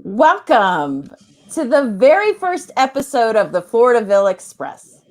Welcome to the very first episode of the Floridaville Express.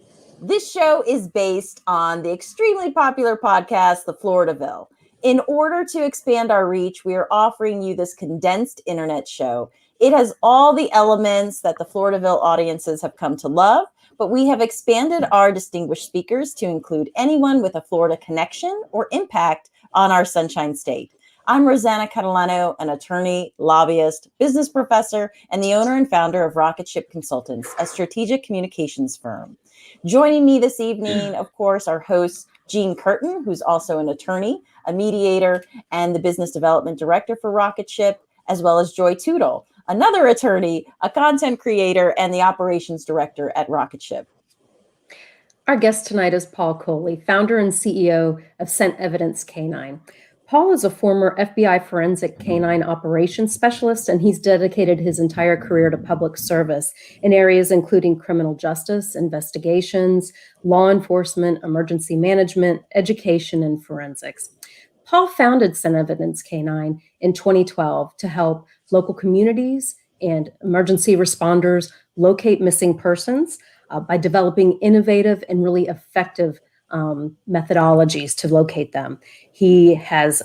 This show is based on the extremely popular podcast, The Floridaville. In order to expand our reach, we are offering you this condensed internet show. It has all the elements that the Floridaville audiences have come to love, but we have expanded our distinguished speakers to include anyone with a Florida connection or impact on our Sunshine State. I'm Rosanna Catalano, an attorney, lobbyist, business professor, and the owner and founder of Rocket Ship Consultants, a strategic communications firm. Joining me this evening, of course, our host, Jeanne Curtin, who's also an attorney, a mediator, and the business development director for Rocket Ship, as well as Joy Tootle, another attorney, a content creator, and the operations director at Rocket Ship. Our guest tonight is Paul Coley, founder and CEO of Scent Evidence Canine. Paul is a former FBI forensic canine operations specialist, and he's dedicated his entire career to public service in areas including criminal justice, investigations, law enforcement, emergency management, education, and forensics. Paul founded Scent Evidence Canine in 2012 to help local communities and emergency responders locate missing persons by developing innovative and really effective methodologies to locate them. He has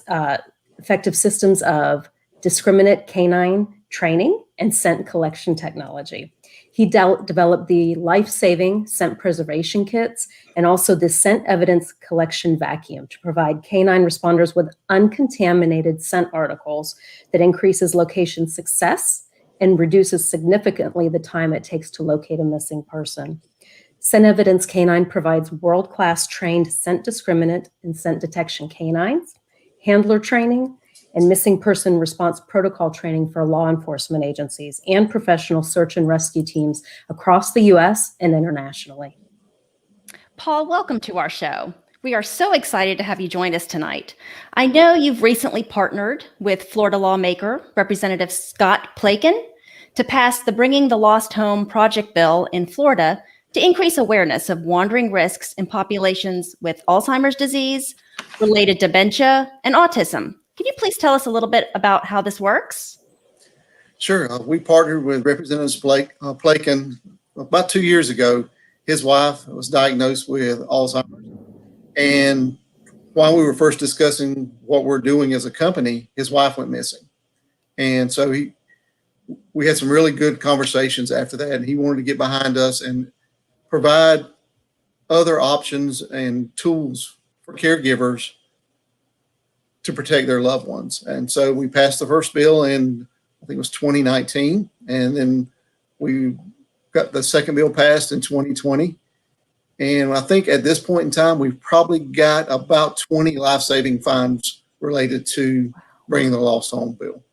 effective systems of discriminate canine training and scent collection technology. He developed the life-saving scent preservation kits and also the scent evidence collection vacuum to provide canine responders with uncontaminated scent articles that increases location success and reduces significantly the time it takes to locate a missing person. Scent Evidence Canine provides world-class trained scent discriminant and scent detection canines, handler training, and missing person response protocol training for law enforcement agencies and professional search and rescue teams across the U.S. and internationally. Paul, welcome to our show. We are so excited to have you join us tonight. I know you've recently partnered with Florida lawmaker Representative Scott Plakin to pass the Bringing the Lost Home Project bill in Florida to increase awareness of wandering risks in populations with Alzheimer's disease, related dementia, and autism. Can you please tell us a little bit about how this works? Sure. We partnered with Representative Plakin about 2 years ago. His wife was diagnosed with Alzheimer's. And while we were first discussing what we're doing as a company, his wife went missing. And so we had some really good conversations after that. And he wanted to get behind us and provide other options and tools for caregivers to protect their loved ones. And so we passed the first bill in, I think it was 2019. And then we got the second bill passed in 2020. And I think at this point in time, we've probably got about 20 life-saving funds related to Bringing the Lost Home bill.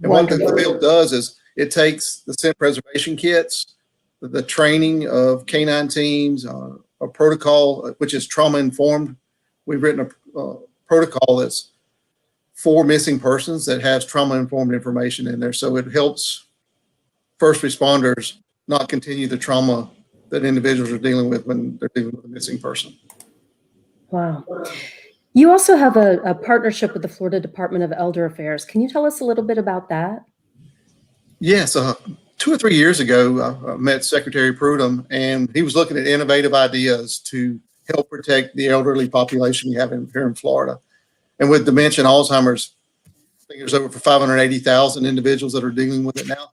And what the bill does is it takes the scent preservation kits, the training of canine teams, a protocol, which is trauma-informed. We've written a protocol that's for missing persons that has trauma-informed information in there. So it helps first responders not continue the trauma that individuals are dealing with when they're dealing with a missing person. Wow. You also have a partnership with the Florida Department of Elder Affairs. Can you tell us a little bit about that? Yes. 2 or 3 years ago, I met Secretary Prudhomme, and he was looking at innovative ideas to help protect the elderly population we have here in Florida. And with dementia and Alzheimer's, I think there's over 580,000 individuals that are dealing with it now.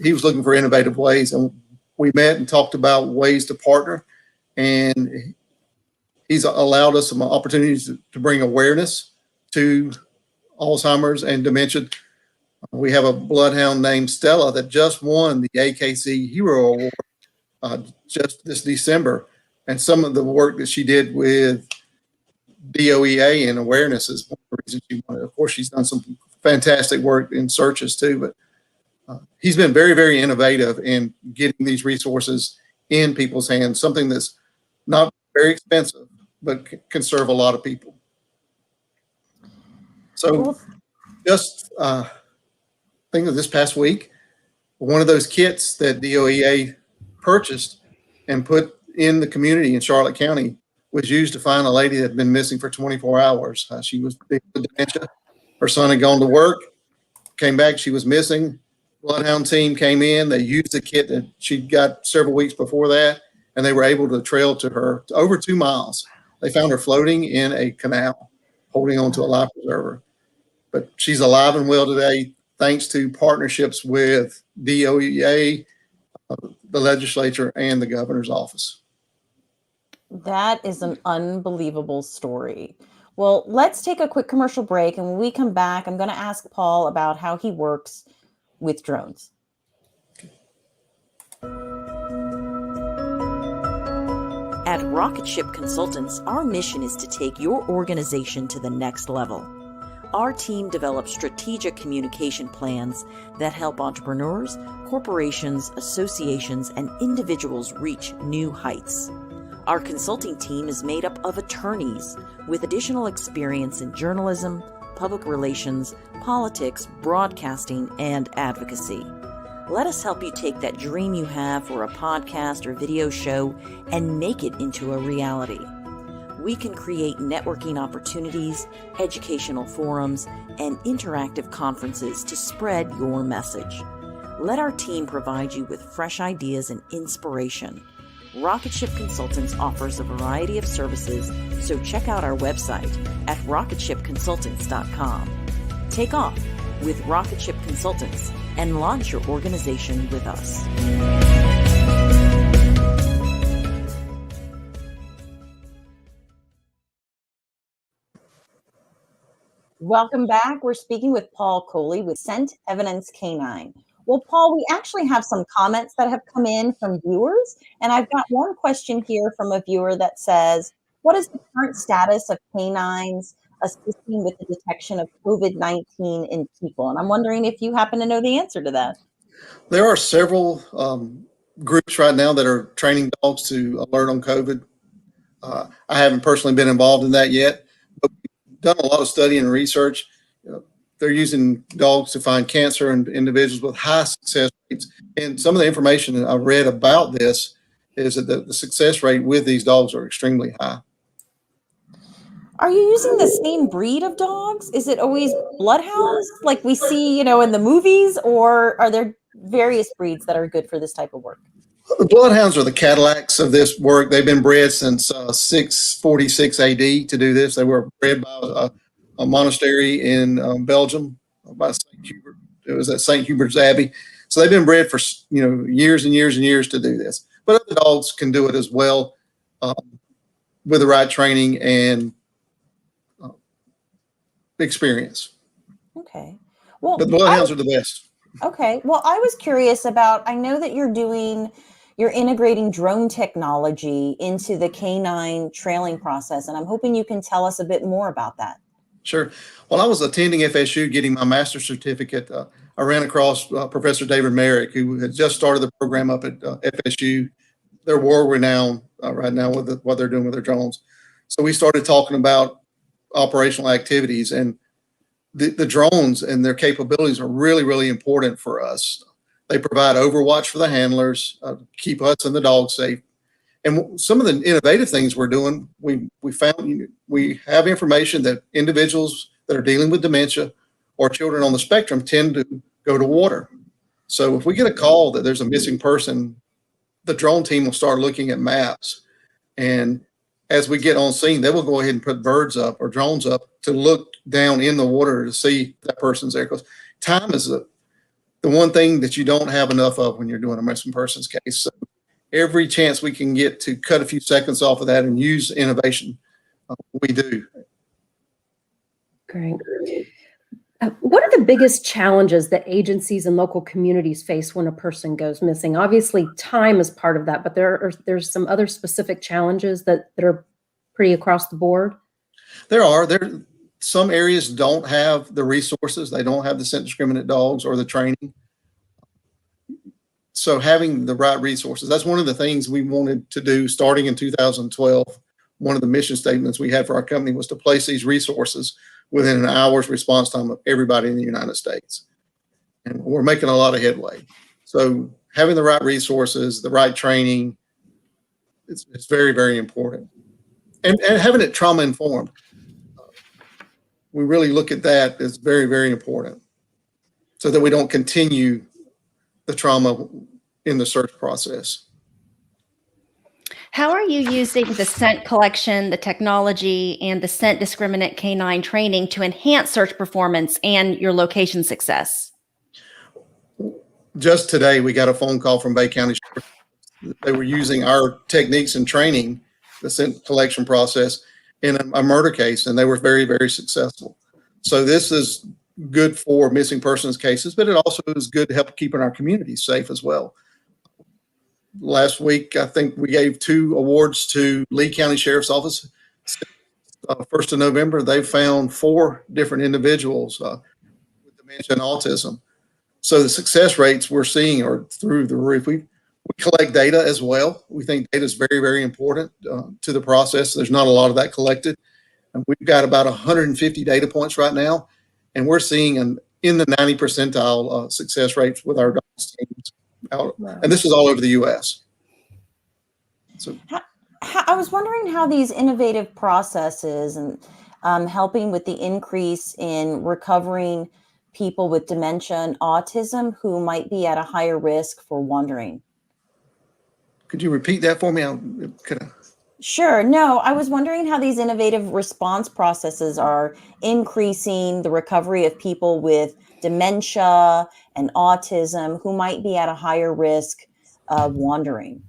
He was looking for innovative ways, and we met and talked about ways to partner. And he's allowed us some opportunities to bring awareness to Alzheimer's and dementia. We have a bloodhound named Stella that just won the AKC Hero Award just this December. And some of the work that she did with DOEA and awareness is one of the reasons she won it. Of course, she's done some fantastic work in searches too, but he's been very, very innovative in getting these resources in people's hands, something that's not very expensive, but can serve a lot of people. So just think of this past week, one of those kits that DOEA purchased and put in the community in Charlotte County was used to find a lady that had been missing for 24 hours. She was dealing with dementia. Her son had gone to work, came back, she was missing. Bloodhound team came in. They used the kit that she'd got several weeks before that, and they were able to trail to her to over 2 miles. They found her floating in a canal, holding on to a life preserver. But she's alive and well today, thanks to partnerships with DOEA, the legislature, and the governor's office. That is an unbelievable story. Well, let's take a quick commercial break. And when we come back, I'm going to ask Paul about how he works with drones. At Rocket Ship Consultants, our mission is to take your organization to the next level. Our team develops strategic communication plans that help entrepreneurs, corporations, associations, and individuals reach new heights. Our consulting team is made up of attorneys with additional experience in journalism, public relations, politics, broadcasting, and advocacy. Let us help you take that dream you have for a podcast or video show and make it into a reality. We can create networking opportunities, educational forums, and interactive conferences to spread your message. Let our team provide you with fresh ideas and inspiration. Rocket Ship Consultants offers a variety of services, so check out our website at rocketshipconsultants.com. Take off with Rocket Ship Consultants and launch your organization with us. Welcome back. We're speaking with Paul Coley with Scent Evidence Canine. Well, Paul, we actually have some comments that have come in from viewers, and I've got one question here from a viewer that says, what is the current status of canines assisting with the detection of COVID-19 in people? And I'm wondering if you happen to know the answer to that. There are several groups right now that are training dogs to alert on COVID. I haven't personally been involved in that yet, but we've done a lot of study and research. They're using dogs to find cancer in individuals with high success rates. And some of the information that I've read about this is that the success rate with these dogs are extremely high. Are you using the same breed of dogs? Is it always bloodhounds like we see, in the movies, or are there various breeds that are good for this type of work? The bloodhounds are the Cadillacs of this work. They've been bred since 646 AD to do this. They were bred by a monastery in Belgium by St. Hubert. It was at St. Hubert's Abbey. So they've been bred for years and years and years to do this. But other dogs can do it as well with the right training and experience. Okay. Well, but the bloodhounds are the best. Okay. Well, I was curious about, I know that you're integrating drone technology into the canine trailing process, and I'm hoping you can tell us a bit more about that. Sure. While I was attending FSU getting my master's certificate, I ran across Professor David Merrick, who had just started the program up at FSU. They're world renowned right now with what they're doing with their drones. So we started talking about operational activities, and the drones and their capabilities are really, really important for us. They provide overwatch for the handlers, keep us and the dogs safe. And some of the innovative things we're doing, we found we have information that individuals that are dealing with dementia or children on the spectrum tend to go to water. So if we get a call that there's a missing person, the drone team will start looking at maps. And as we get on scene, they will go ahead and put birds up or drones up to look down in the water to see if that person's there. Because time is the one thing that you don't have enough of when you're doing a missing persons case. So every chance we can get to cut a few seconds off of that and use innovation, we do. Great. What are the biggest challenges that agencies and local communities face when a person goes missing? Obviously, time is part of that, but there's some other specific challenges that are pretty across the board. There some areas don't have the resources. They don't have the scent discriminate dogs or the training. So having the right resources, that's one of the things we wanted to do starting in 2012. One of the mission statements we had for our company was to place these resources within an hour's response time of everybody in the United States. And we're making a lot of headway. So having the right resources, the right training, it's very, very important. And having it trauma informed. We really look at that as very, very important so that we don't continue the trauma in the search process. How are you using the scent collection, the technology, and the scent discriminate canine training to enhance search performance and your location success? Just today, we got a phone call from Bay County Sheriff. They were using our techniques and training, the scent collection process, in a murder case, and they were very, very successful. So this is good for missing persons cases, but it also is good to help keeping our communities safe as well. Last week, I think we gave 2 awards to Lee County Sheriff's Office. 1st of November, they found 4 different individuals with dementia and autism. So the success rates we're seeing are through the roof. We collect data as well. We think data is very, very important to the process. There's not a lot of that collected. And we've got about 150 data points right now, and we're seeing in the 90 percentile success rates with our dogs teams. Wow. And this is all over the U.S. So I was wondering how these innovative processes and helping with the increase in recovering people with dementia and autism who might be at a higher risk for wandering. Could you repeat that for me? Sure. No, I was wondering how these innovative response processes are increasing the recovery of people with dementia and autism who might be at a higher risk of wandering.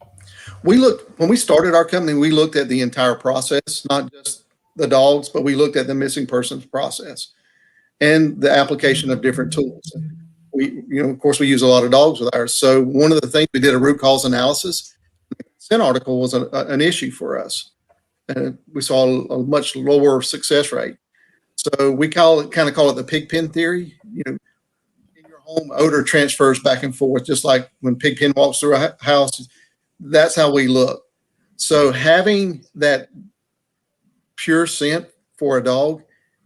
When we started our company, we looked at the entire process, not just the dogs, but we looked at the missing persons process and the application of different tools. Of course, we use a lot of dogs with ours. So one of the things, we did a root cause analysis. The consent article was an issue for us. And we saw a much lower success rate. So we kind of call it the pig pen theory. In your home, odor transfers back and forth, just like when Pigpen walks through a house. That's how we look. So having that pure scent for a dog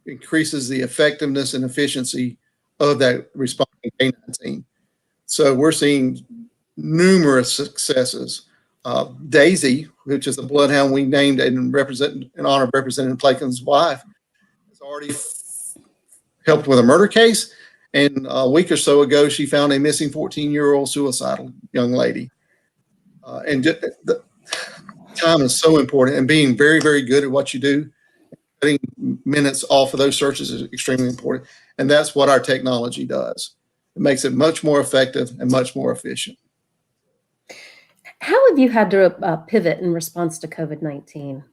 increases the effectiveness and efficiency of that responding canine team. So we're seeing numerous successes. Daisy, which is the bloodhound we named in honor of Representative Plaken's wife, has already helped with a murder case. And a week or so ago, she found a missing 14-year-old suicidal young lady. And the time is so important, and being very, very good at what you do, cutting minutes off of those searches is extremely important. And that's what our technology does. It makes it much more effective and much more efficient. How have you had to pivot in response to COVID-19?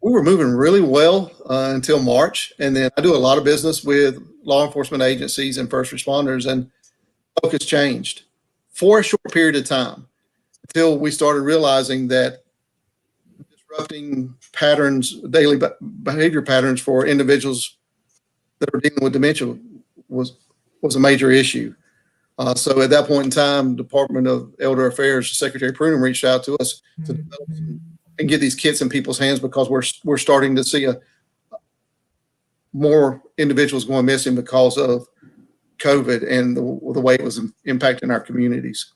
We were moving really well until March. And then I do a lot of business with law enforcement agencies and first responders, and focus changed for a short period of time until we started realizing that disrupting patterns, daily behavior patterns for individuals that are dealing with dementia was a major issue. So at that point in time, Department of Elder Affairs, Secretary Prunham reached out to us to develop and get these kits in people's hands, because we're starting to see more individuals going missing because of COVID and the way it was impacting our communities.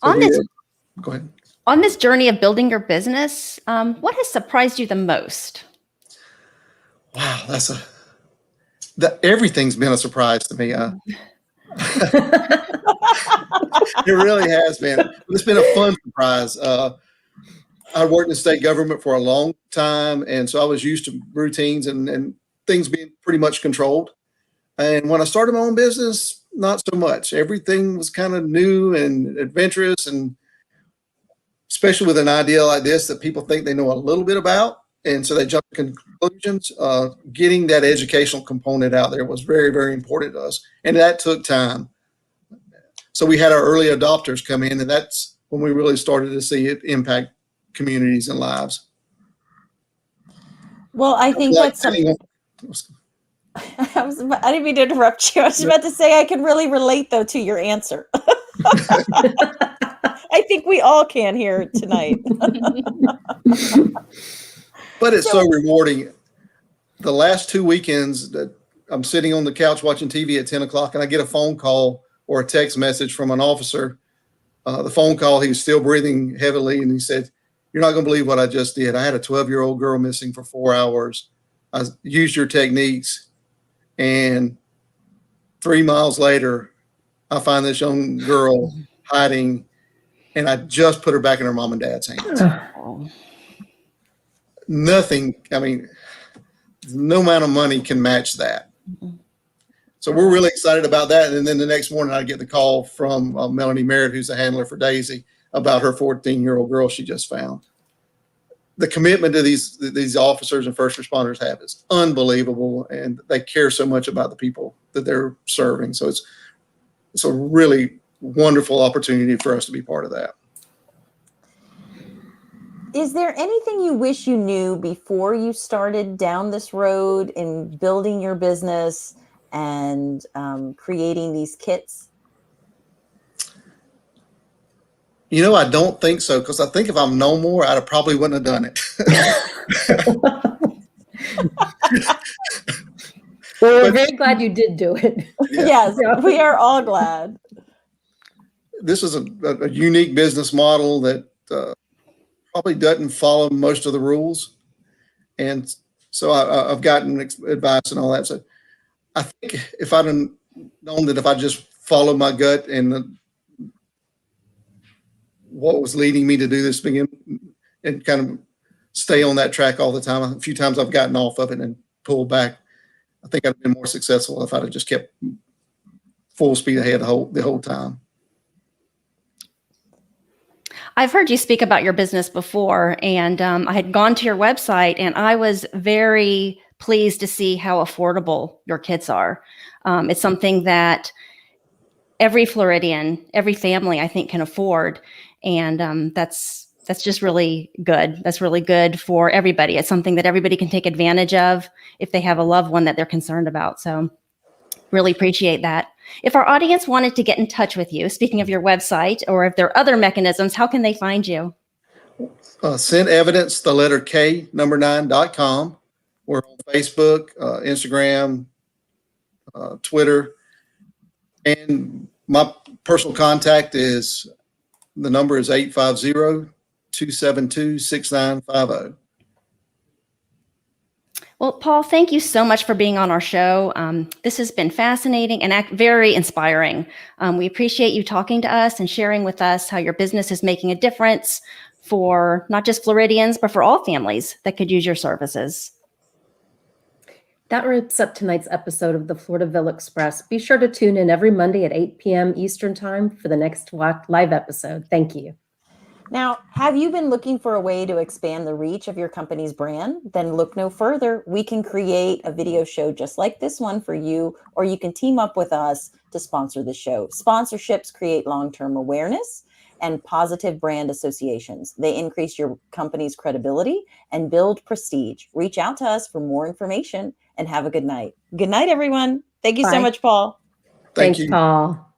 Go ahead. On this journey of building your business, what has surprised you the most? Wow, everything's been a surprise to me. It really has been. It's been a fun surprise. I worked in state government for a long time, and so I was used to routines and things being pretty much controlled. And when I started my own business, not so much. Everything was kind of new and adventurous, and especially with an idea like this that people think they know a little bit about, and so they jump to conclusions. Getting that educational component out there was very, very important to us, and that took time. So we had our early adopters come in, and that's when we really started to see it impact communities and lives. Well, I think that's something. I didn't mean to interrupt you. I was about to say I can really relate, though, to your answer. I think we all can here tonight. But it's so rewarding. The last 2 weekends that I'm sitting on the couch watching TV at 10 o'clock, and I get a phone call or a text message from an officer. The phone call, he was still breathing heavily, and he said, "You're not going to believe what I just did. I had a 12-year-old girl missing for 4 hours. I used your techniques, and 3 miles later, I find this young girl hiding, and I just put her back in her mom and dad's hands. Oh. Nothing, I mean, no amount of money can match that. So we're really excited about that. And then the next morning I get the call from Melanie Merritt, who's a handler for Daisy, about her 14-year-old girl she just found. The commitment to these officers and first responders have is unbelievable, and they care so much about the people that they're serving. So it's a really wonderful opportunity for us to be part of that. Is there anything you wish you knew before you started down this road in building your business and creating these kits? You know, I don't think so, because I think if I'm known more, I probably wouldn't have done it. Well, we're very glad you did do it. Yes, we are all glad. This is a unique business model that probably doesn't follow most of the rules. And so I've gotten advice and all that. So I think if I'd have known that if I just followed my gut and what was leading me to do this begin and kind of stay on that track all the time. A few times I've gotten off of it and pulled back. I think I'd have been more successful if I'd have just kept full speed ahead the whole time. I've heard you speak about your business before, and I had gone to your website, and I was very pleased to see how affordable your kits are. It's something that every Floridian, every family, I think, can afford, and that's just really good. That's really good for everybody. It's something that everybody can take advantage of if they have a loved one that they're concerned about. So really appreciate that. If our audience wanted to get in touch with you, speaking of your website, or if there are other mechanisms, how can they find you? Send evidence, the letter K, number 9.com. We're on Facebook, Instagram, Twitter. And my personal contact is, the number is 850-272-6950. Well, Paul, thank you so much for being on our show. This has been fascinating and very inspiring. We appreciate you talking to us and sharing with us how your business is making a difference for not just Floridians, but for all families that could use your services. That wraps up tonight's episode of the Floridaville Express. Be sure to tune in every Monday at 8 p.m. Eastern Time for the next live episode. Thank you. Now, have you been looking for a way to expand the reach of your company's brand? Then look no further. We can create a video show just like this one for you, or you can team up with us to sponsor the show. Sponsorships create long-term awareness and positive brand associations. They increase your company's credibility and build prestige. Reach out to us for more information and have a good night. Good night, everyone. Thank you so Bye. much, Paul. Thank Thanks, you. Paul.